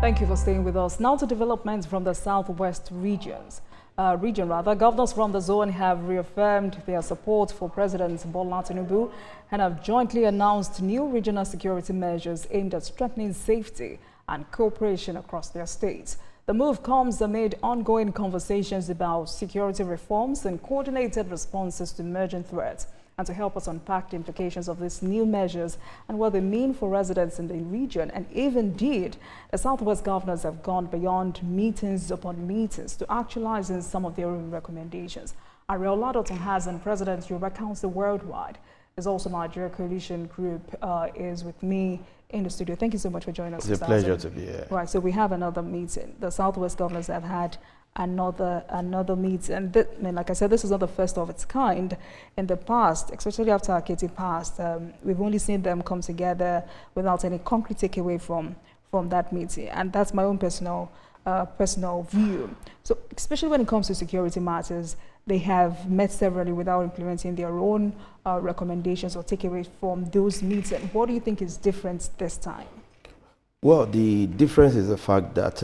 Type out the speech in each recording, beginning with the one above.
Thank you for staying with us. Now to developments from the southwest regions. Governors from the zone have reaffirmed their support for President Bola Tinubu and have jointly announced new regional security measures aimed at strengthening safety and cooperation across their states. The move comes amid ongoing conversations about security reforms and coordinated responses to emerging threats. And to help us unpack the implications of these new measures and what they mean for residents in the region, and if indeed the Southwest governors have gone beyond meetings upon meetings to actualizing some of their own recommendations. Ariola Hassan, President Yoruba Council Worldwide, is also Nigeria Coalition Group, is with me in the studio. Thank you so much for joining us. It's a pleasure to be here. Right, so we have another meeting. The Southwest governors have had another meeting, and like I said, this is not the first of its kind. In the past, especially after Akiti passed, we've only seen them come together without any concrete takeaway from that meeting, and that's my own personal view. So especially when it comes to security matters, they have met severally without implementing their own recommendations or takeaways from those meetings. What do you think is different this time? Well, the difference is the fact that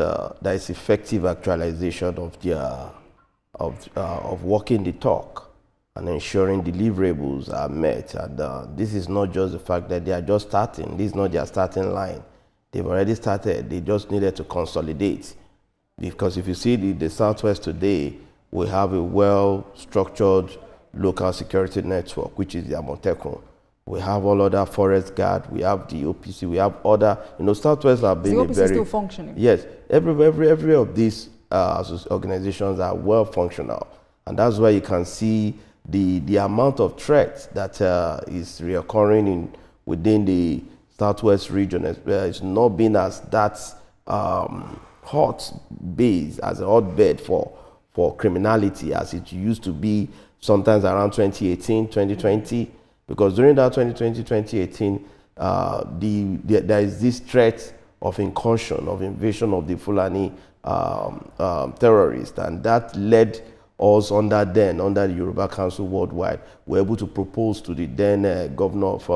there is effective actualization of walking the talk and ensuring deliverables are met. And this is not just the fact that they are just starting. This is not their starting line. They've already started. They just needed to consolidate. Because if you see the Southwest today, we have a well-structured local security network, which is the Amotekun. We have all other forest guard, we have the OPC, we have other, Southwest have been the OPC still functioning? Yes, every of these organizations are well functional. And that's why you can see the amount of threats that is reoccurring within the Southwest region. It's not been as that hot base, as a hotbed for criminality as it used to be sometimes around 2018, 2020. Because during that 2020-2018, there is this threat of incursion, of invasion of the Fulani terrorists, and that led us under the Yoruba Council Worldwide, were able to propose to the then governor of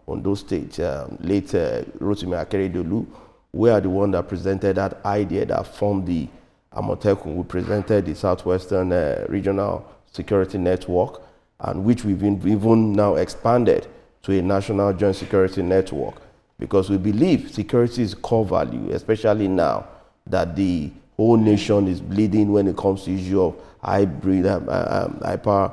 Ondo State, late Rotimi Akeredolu. We are the one that presented that idea that formed the Amotekun. We presented the Southwestern Regional Security Network, and which we've even now expanded to a national joint security network, because we believe security is core value, especially now that the whole nation is bleeding when it comes to the issue of hyper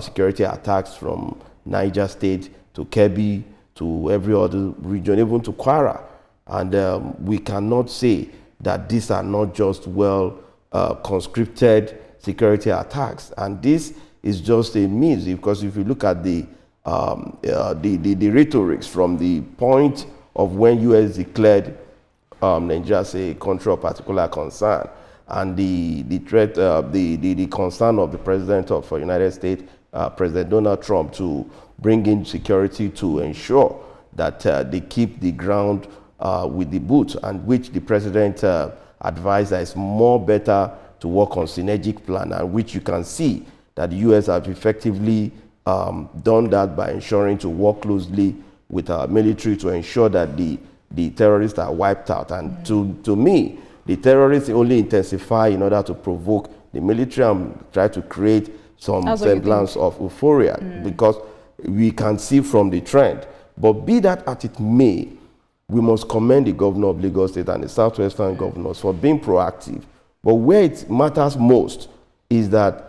security attacks from Niger State to Kebbi to every other region, even to Kwara. And we cannot say that these are not just well conscripted security attacks. And this is just a means, because if you look at the rhetorics from the point of when U.S. declared Nigeria as a country of particular concern, and the threat, the concern of the president of the United States, President Donald Trump, to bring in security to ensure that they keep the ground with the boots, and which the president advised that it's more better to work on synergic plan, and which you can see that the U.S. have effectively done that by ensuring to work closely with our military to ensure that the terrorists are wiped out. And to me, the terrorists only intensify in order to provoke the military and try to create some semblance of euphoria, because we can see from the trend. But be that as it may, we must commend the governor of Lagos State and the Southwestern governors for being proactive. But where it matters most is that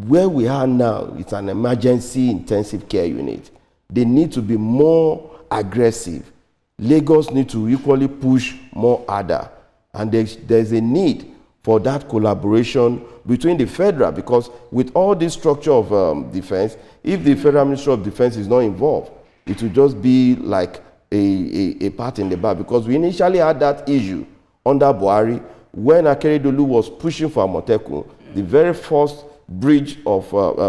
where we are now, it's an emergency intensive care unit. They need to be more aggressive. Lagos need to equally push more harder. And there's a need for that collaboration between the federal, because with all this structure of defense, if the Federal Ministry of Defense is not involved, it will just be like a part in the bar. Because we initially had that issue under Buhari when Akeredolu was pushing for Amotekun. The very first bridge of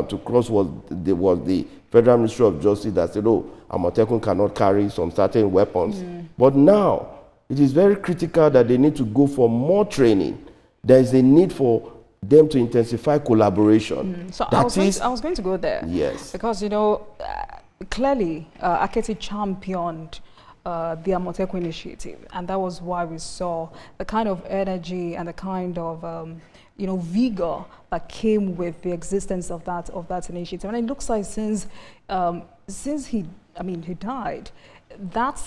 to cross was the Federal Ministry of Justice that said, oh, Amotekun cannot carry some certain weapons. But now, it is very critical that they need to go for more training. There is a need for them to intensify collaboration. So I was going to go there. Yes. Because, clearly, Aketi championed the Amotekun initiative, and that was why we saw the kind of energy and the kind of vigor that came with the existence of that initiative. And it looks like since he died, that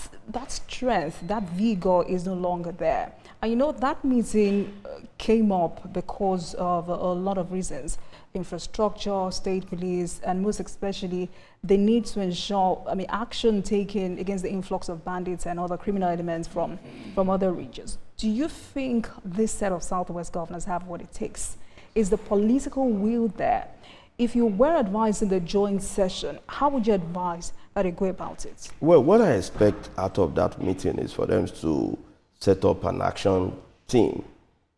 strength, that vigor is no longer there. And that meeting came up because of a lot of reasons: infrastructure, state police, and most especially the need to ensure action taken against the influx of bandits and other criminal elements from other regions. Do you think this set of Southwest governors have what it takes? Is the political will there? If you were advising the joint session, how would you advise that they go about it? Well, what I expect out of that meeting is for them to set up an action team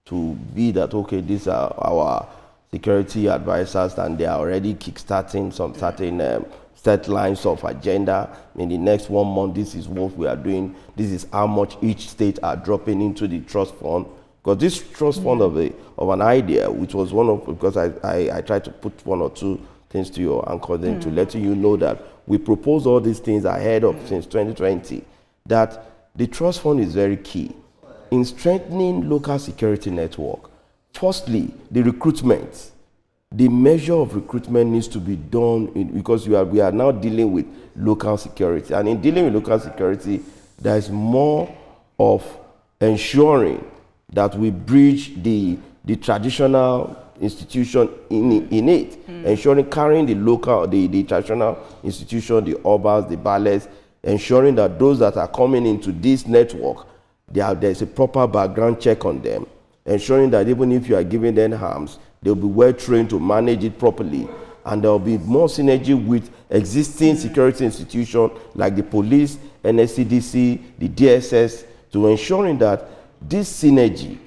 to be that, okay, these are our security advisors and they are already kickstarting some certain set lines of agenda. In the next 1 month, this is what we are doing. This is how much each state are dropping into the trust fund. Because this trust fund of an idea, which was because I tried to put 1 or 2 things to your anchor then to let you know that we propose all these things ahead of since 2020, that the trust fund is very key in strengthening local security network. Firstly, the recruitment. The measure of recruitment needs to be done because we are now dealing with local security. And in dealing with local security, there is more of ensuring that we bridge the traditional institution in it, ensuring carrying the traditional institution, the obas, the ballets, ensuring that those that are coming into this network, there's a proper background check on them, ensuring that even if you are giving them arms, they'll be well trained to manage it properly, and there will be more synergy with existing security institutions like the police, NSCDC, the DSS, to ensuring that this synergy,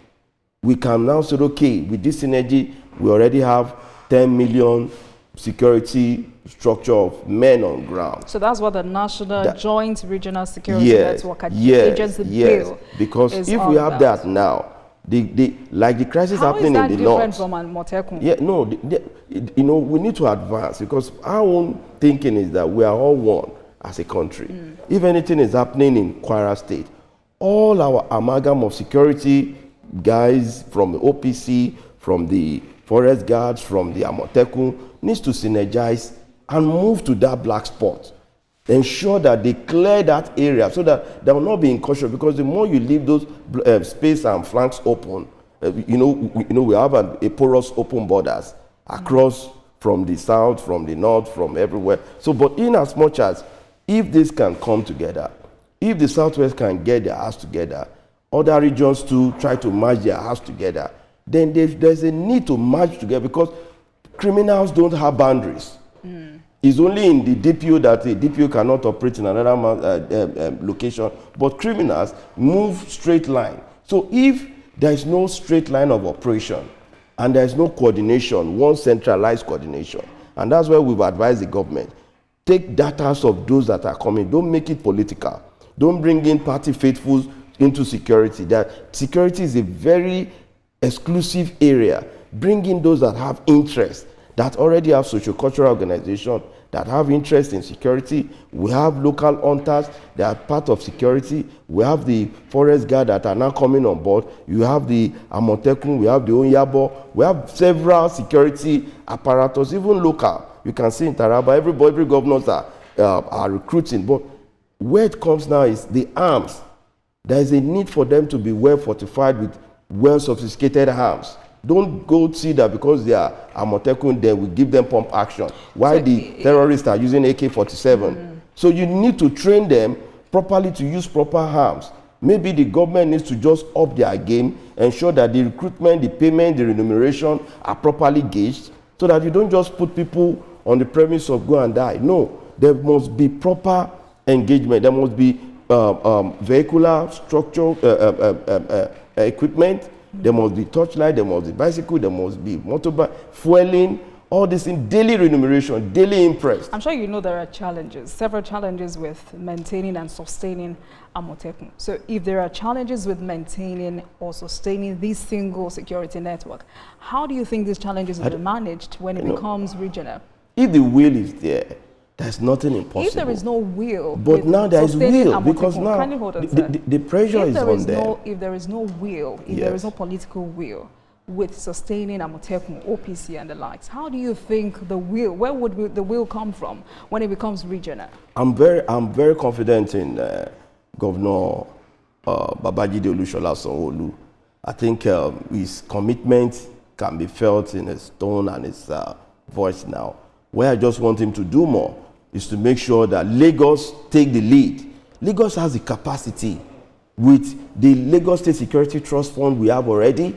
we can now say, okay, with this synergy, we already have 10 million security structure of men on ground. So that's what the National Joint Regional Security Network Agency bill because if we have that now, like the crisis happening in the north. How is that different from Amotekun? Yeah, no, we need to advance because our own thinking is that we are all one as a country. If anything is happening in Kwara State, all our amalgam of security guys from the OPC, from the forest guards, from the Amotekun, needs to synergize and move to that black spot. Ensure that they clear that area so that there will not be incursion, because the more you leave those space and flanks open, we have a porous open borders across from the south, from the north, from everywhere. So, but in as much as if this can come together, if the Southwest can get their house together, other regions too try to merge their house together, then there's a need to merge together, because criminals don't have boundaries. It's only in the DPO that a DPO cannot operate in another location, but criminals move straight line. So if there is no straight line of operation and there is no coordination, one centralized coordination, and that's why we've advised the government, take data of those that are coming, don't make it political. Don't bring in party faithfuls into security. That security is a very exclusive area. Bring in those that have interest, that already have socio-cultural organizations, that have interest in security. We have local hunters that are part of security. We have the forest guard that are now coming on board. You have the Amotekun, we have the Onyabo. We have several security apparatus, even local. You can see in Taraba, every governors are recruiting. But where it comes now is the arms. There is a need for them to be well fortified with well sophisticated arms. Don't go see that because they are Amotekun, then we give them pump action. Why the terrorists are using AK-47. So you need to train them properly to use proper arms. Maybe the government needs to just up their game, ensure that the recruitment, the payment, the remuneration are properly gauged, so that you don't just put people on the premise of go and die. No, there must be proper engagement. There must be vehicular structure equipment. There must be torchlight, there must be bicycle, there must be motorbike, fueling, all this in daily remuneration, daily impress. I'm sure you know there are challenges, several challenges with maintaining and sustaining Amotekun. So if there are challenges with maintaining or sustaining this single security network, how do you think these challenges will be managed when it becomes regional? If the will is there There's nothing impossible. If there is no will, but now there is will, because Amotekun, now kindly hold on, sir. the pressure is on them. If there is no will, if there is no political will with sustaining Amotekun, OPC and the likes, how do you think the will, where would the will come from when it becomes regional? I'm very confident in Governor Babajide Olushola Sanwo-Olu. I think his commitment can be felt in his tone and his voice now. Where I just want him to do more is to make sure that Lagos take the lead. Lagos has the capacity with the Lagos State Security Trust Fund we have already.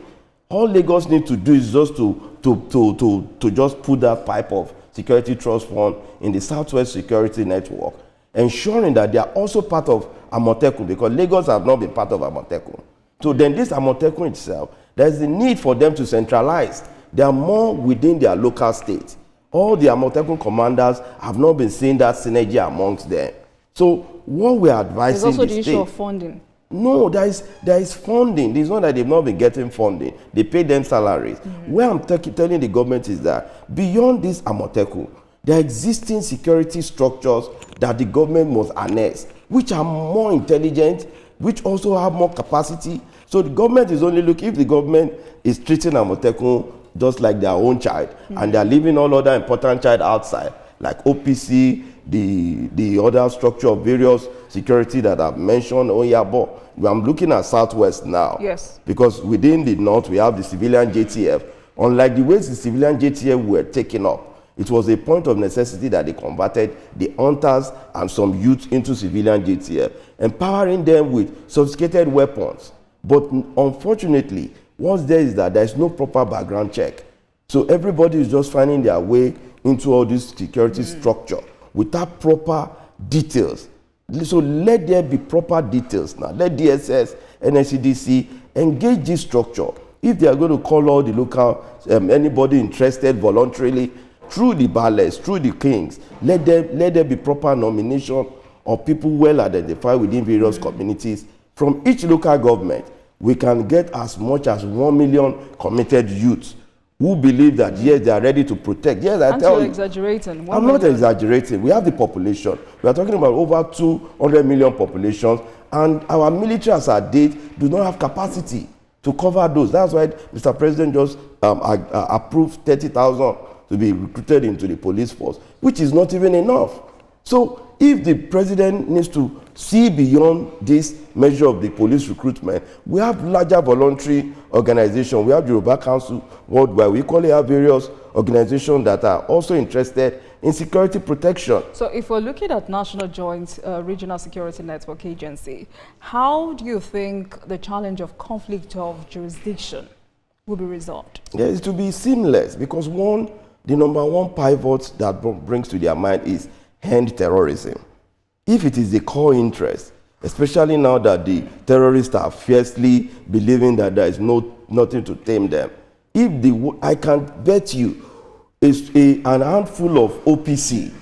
All Lagos need to do is just to just put that pipe of security trust fund in the Southwest Security Network, ensuring that they are also part of Amotekun, because Lagos have not been part of Amotekun. So then this Amotekun itself, there's the need for them to centralize. They are more within their local state. All the Amotekun commanders have not been seeing that synergy amongst them. So what we are advising there's also the issue state, of funding. No, there is funding. It's not that they've not been getting funding. They pay them salaries. Where I'm telling the government is that beyond this Amotekun, there are existing security structures that the government must harness, which are more intelligent, which also have more capacity. So the government is only looking, if the government is treating Amotekun just like their own child, and they are leaving all other important child outside, like OPC, the other structure of various security that I've mentioned. But I'm looking at Southwest now. Yes. Because within the North, we have the civilian JTF. Unlike the ways the civilian JTF were taken up, it was a point of necessity that they converted the hunters and some youth into civilian JTF, empowering them with sophisticated weapons. But unfortunately, what's there is that there is no proper background check. So everybody is just finding their way into all this security structure without proper details. So let there be proper details now. Let DSS, NSCDC engage this structure. If they are going to call all the local, anybody interested voluntarily, through the ballets, through the kings, let there be proper nomination of people well identified within various communities. From each local government, we can get as much as 1 million committed youths who believe that, yes, they are ready to protect. Yes, I tell you. Exaggerating. I'm not exaggerating. We have the population. We are talking about over 200 million populations, and our military as at date do not have capacity to cover those. That's why Mr. President just approved 30,000 to be recruited into the police force, which is not even enough. So if the president needs to see beyond this measure of the police recruitment, we have larger voluntary organizations. We have the Yoruba Council worldwide. We equally have various organizations that are also interested in security protection. So if we're looking at National Joint Regional Security Network Agency, how do you think the challenge of conflict of jurisdiction will be resolved? Yeah, it's to be seamless, because the number one pivot that brings to their mind is end terrorism. If it is the core interest, especially now that the terrorists are fiercely believing that there is nothing to tame them, I can bet you an handful of OPC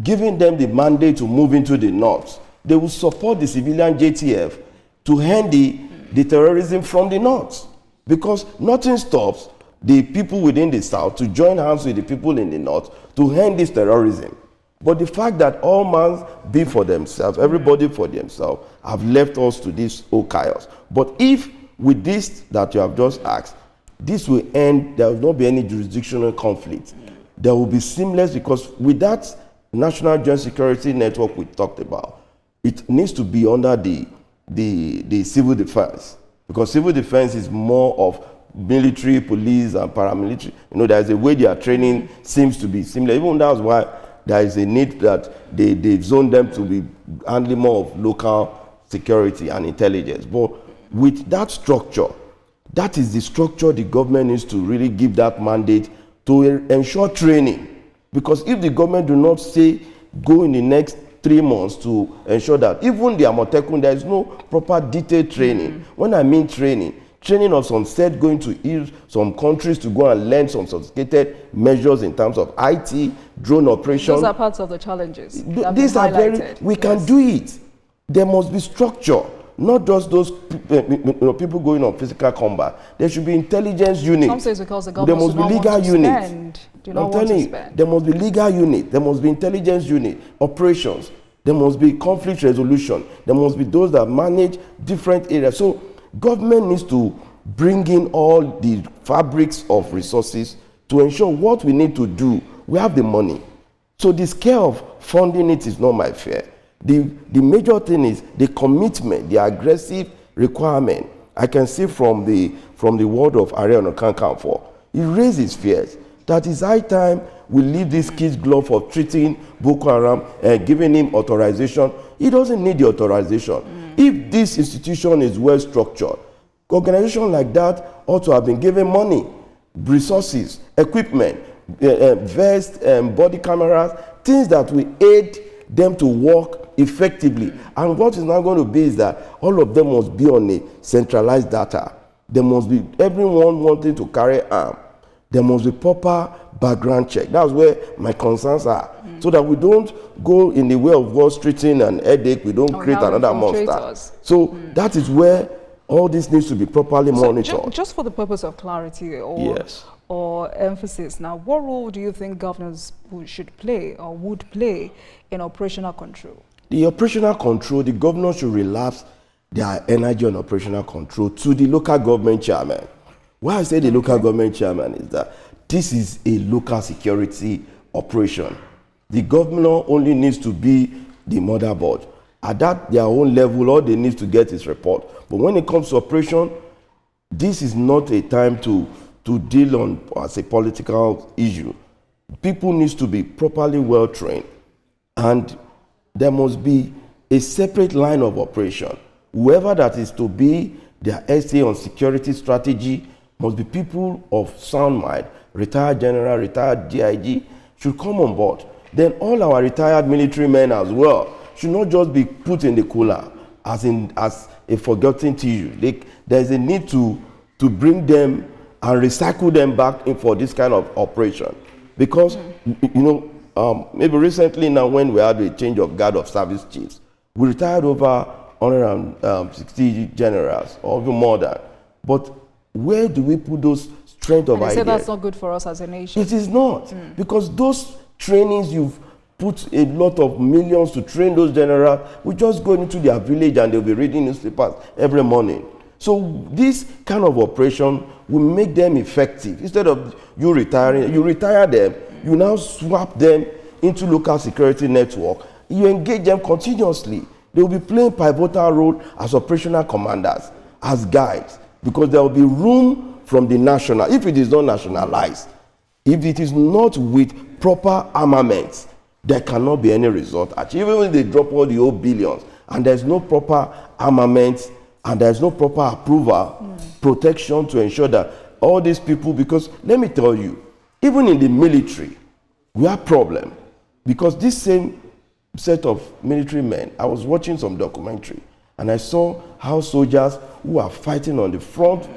giving them the mandate to move into the north, they will support the civilian JTF to end the terrorism from the north, because nothing stops the people within the south to join hands with the people in the north to end this terrorism. But the fact that all men be for themselves, everybody for themselves, have left us to this whole chaos. But if with this that you have just asked, this will end, there will not be any jurisdictional conflict. There will be seamless, because with that National Joint Security Network we talked about, it needs to be under the civil defense, because civil defense is more of military, police, and paramilitary. There's a way their training seems to be similar. Even that's why there is a need that they've zoned them to be handling more of local security and intelligence. But with that structure, that is the structure the government needs to really give that mandate to ensure training. Because if the government do not say go in the next 3 months to ensure that even the Amotekun, there is no proper detailed training. When I mean training of some set going to some countries to go and learn some sophisticated measures in terms of IT, drone operations. Those are parts of the challenges. These are we can do it. There must be structure. not just those people going on physical combat. There should be intelligence units. Some say because the There government must be legal units. I'm telling you, there must be legal unit. There must be intelligence unit, operations. There must be conflict resolution. There must be those that manage different areas. So government needs to bring in all the fabrics of resources to ensure what we need to do. We have the money. So the scale of funding it is not my fear. The major thing is the commitment, the aggressive requirement. I can see from the word of Ààrẹ Ọ̀nà Kakanfò, he raises fears that it's high time we leave this kid's glove for treating Boko Haram and giving him authorization. He doesn't need the authorization. If this institution is well structured, organization like that ought to have been given money, resources, equipment, vests, body cameras, things that will aid them to work effectively. And what is now going to be is that all of them must be on a centralized data. There must be everyone wanting to carry arms. There must be proper background check. That's where my concerns are. So that we don't go in the way of Wall Streeting and headache, we don't create another monster. So that is where all this needs to be properly monitored. Just for the purpose of clarity or emphasis, now, what role do you think governors should play or would play in operational control? The operational control, the governors should relax their energy on operational control to the local government chairman. Why I say the local government chairman is that this is a local security operation. The governor only needs to be the motherboard. At their own level, all they need to get is report. But when it comes to operation, this is not a time to deal on as a political issue. People need to be properly well trained, and there must be a separate line of operation. Whoever that is to be their SA on security strategy must be people of sound mind. Retired general, retired DIG should come on board. Then all our retired military men as well should not just be put in the cooler as a forgotten tissue. There's a need to bring them and recycle them back in for this kind of operation. Because, maybe recently now when we had a change of guard of service chiefs, we retired over 160 generals, or even more than. But where do we put those strength of ideas? They say that's not good for us as a nation. It is not. Because those trainings you've put a lot of millions to train those generals, we just go into their village and they'll be reading newspapers every morning. So this kind of operation will make them effective. Instead of you retiring, you retire them, you now swap them into local security network. You engage them continuously. They will be playing pivotal role as operational commanders, as guides, because there will be room from the national, if it is not nationalized, if it is not with proper armaments, there cannot be any result. Even when they drop all the old billions, and there's no proper armament, and there's no proper approval, protection to ensure that all these people, because let me tell you, even in the military, we have problem. Because this same set of military men, I was watching some documentary, and I saw how soldiers who are fighting on the front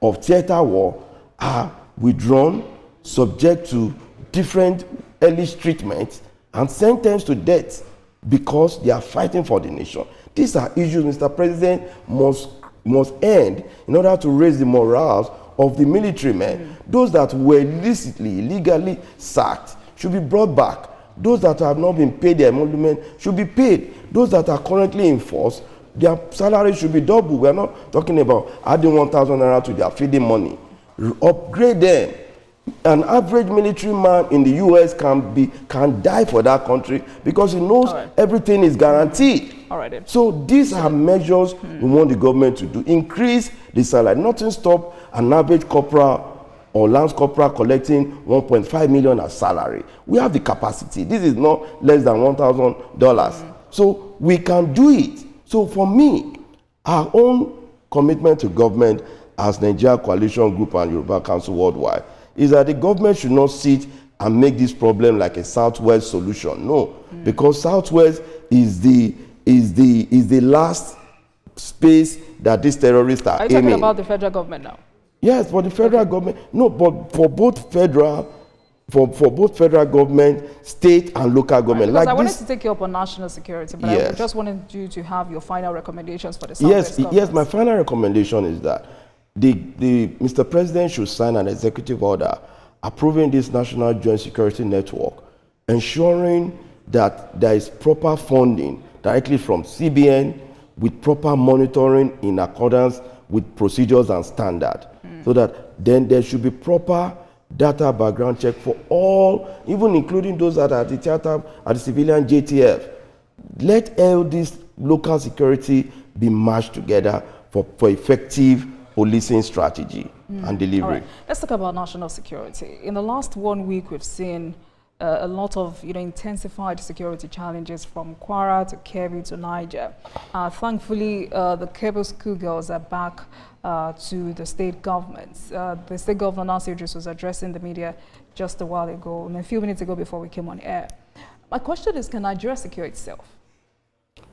of theater war are withdrawn, subject to different hellish treatments, and sentenced to death because they are fighting for the nation. These are issues Mr. President must end in order to raise the morals of the military men. Those that were illegally sacked should be brought back. Those that have not been paid their emolument should be paid. Those that are currently in force, their salary should be double. We are not talking about adding 1,000 naira to their feeding money. Upgrade them. An average military man in the US can die for that country because he knows everything is guaranteed. So these are measures we want the government to do. Increase the salary. Nothing stop an average corporal or lance corporal collecting 1.5 million as salary. We have the capacity. This is not less than $1,000. So we can do it. So for me, our own commitment to government as Nigeria Coalition Group and Yoruba Council Worldwide is that the government should not sit and make this problem like a Southwest solution. No, because Southwest is the last space that these terrorists are aiming. Are you talking about the federal government now? Yes, for the federal government. No, but for both federal, for both federal government, state, and local government. Because I wanted to take you up on national security, but I just wanted you to have your final recommendations for the Southwest Yes, my final recommendation is that Mr. President should sign an executive order approving this National Joint Security Network, ensuring that there is proper funding directly from CBN with proper monitoring in accordance with procedures and standards, so that then there should be proper data background check for all, even including those that are at the theater, at the civilian JTF. Let all this local security be matched together for effective policing strategy and delivery. All right. Let's talk about national security. In the last 1 week, we've seen a lot of intensified security challenges from Kwara to Kebbi to Niger. Thankfully, the Kebbi schoolgirls are back to the state governments. The state governor, Nasir Idris, was addressing the media just a while ago, a few minutes ago before we came on air. My question is, can Nigeria secure itself?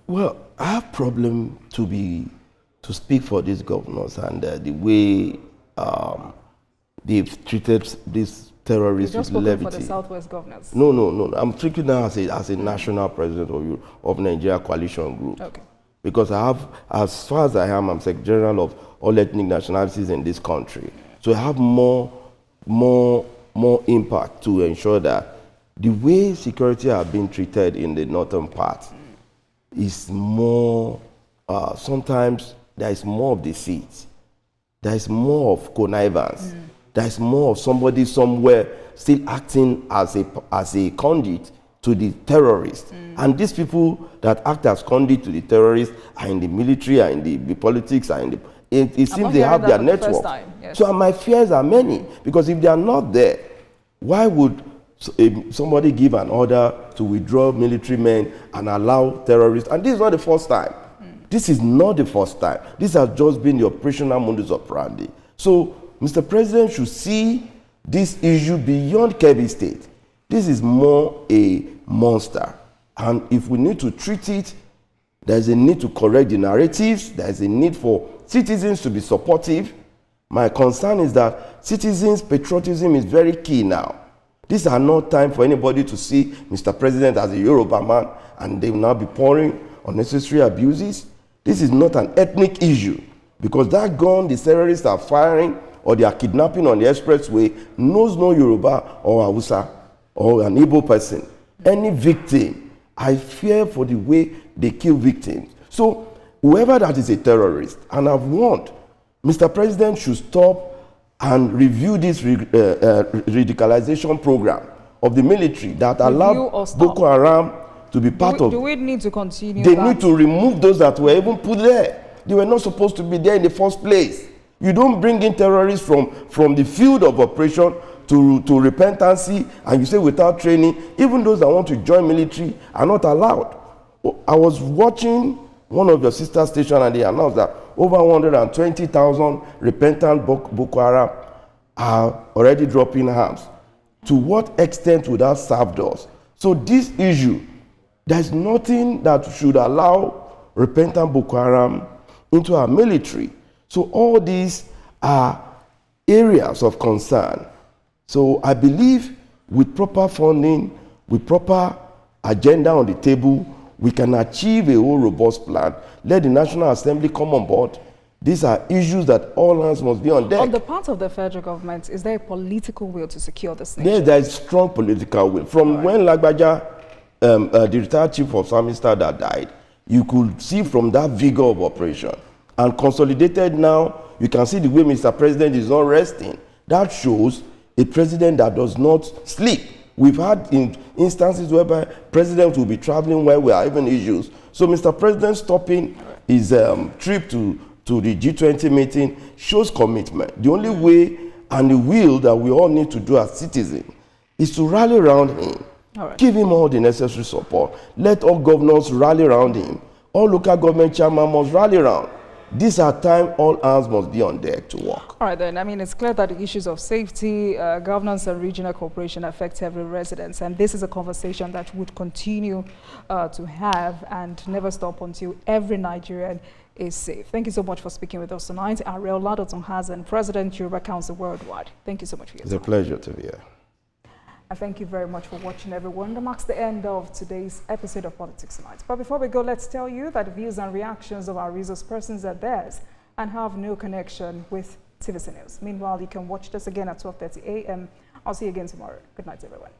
Well, I have problem to speak for these governors and the way they've treated these terrorists with levity. For the Southwest governors? No. I'm speaking now as a national president of Nigeria Coalition Group. Okay. Because I have, as far as I'm Secretary General of all ethnic nationalities in this country. So I have more impact to ensure that the way security are being treated in the northern part is more, sometimes there is more of deceit. There is more of connivance. There is more of somebody somewhere still acting as a conduit to the terrorists. And these people that act as conduit to the terrorists are in the military, are in the politics, are in the... It seems they have their network. Yes. So my fears are many, because if they are not there, why would somebody give an order to withdraw military men and allow terrorists? And this is not the first time. This is not the first time. This has just been the operational modus operandi. So Mr. President should see this issue beyond Kebbi State. This is more a monster. And if we need to treat it, there's a need to correct the narratives. There's a need for citizens to be supportive. My concern is that citizens' patriotism is very key now. These are not time for anybody to see Mr. President as a Yoruba man and they will now be pouring unnecessary abuses. This is not an ethnic issue, because that gun the terrorists are firing or they are kidnapping on the expressway knows no Yoruba or Hausa or an Igbo person. Any victim, I fear for the way they kill victims. So whoever that is a terrorist, and I've warned, Mr. President should stop and review this radicalization program of the military that allowed Boko Haram to be part of. Do we need to continue They need to remove those that were even put there. They were not supposed to be there in the first place. You don't bring in terrorists from the field of operation to repentancy, and you say without training, even those that want to join military are not allowed. I was watching one of your sister stations and they announced that over 120,000 repentant Boko Haram are already dropping arms. To what extent would that serve us? So this issue, there's nothing that should allow repentant Boko Haram into our military. So all these are areas of concern. So I believe with proper funding, with proper agenda on the table, we can achieve a whole robust plan. Let the National Assembly come on board. These are issues that all hands must be on deck. On the part of the federal government, is there a political will to secure this nation? There is strong political will. From when Lagbaja, the retired chief of Army staff that died, you could see from that vigor of operation. And consolidated now, you can see the way Mr. President is not resting. That shows a president that does not sleep. We've had instances whereby presidents will be traveling while we are having issues. So Mr. President stopping his trip to the G20 meeting shows commitment. The only way and the will that we all need to do as citizens is to rally around him. Give him all the necessary support. Let all governors rally around him. All local government chairmen must rally around. These are times all hands must be on deck to work. All right, then. I mean, it's clear that the issues of safety, governance, and regional cooperation affect every resident. And this is a conversation that would continue to have and never stop until every Nigerian is safe. Thank you so much for speaking with us tonight. Ariel Ladoton Hazen, President, Yoruba Council Worldwide. Thank you so much for your time. It's a pleasure to be here. And thank you very much for watching, everyone. That marks the end of today's episode of Politics Tonight. But before we go, let's tell you that views and reactions of our resource persons are theirs and have no connection with TVC News. Meanwhile, you can watch this again at 12:30 a.m. I'll see you again tomorrow. Good night, everyone.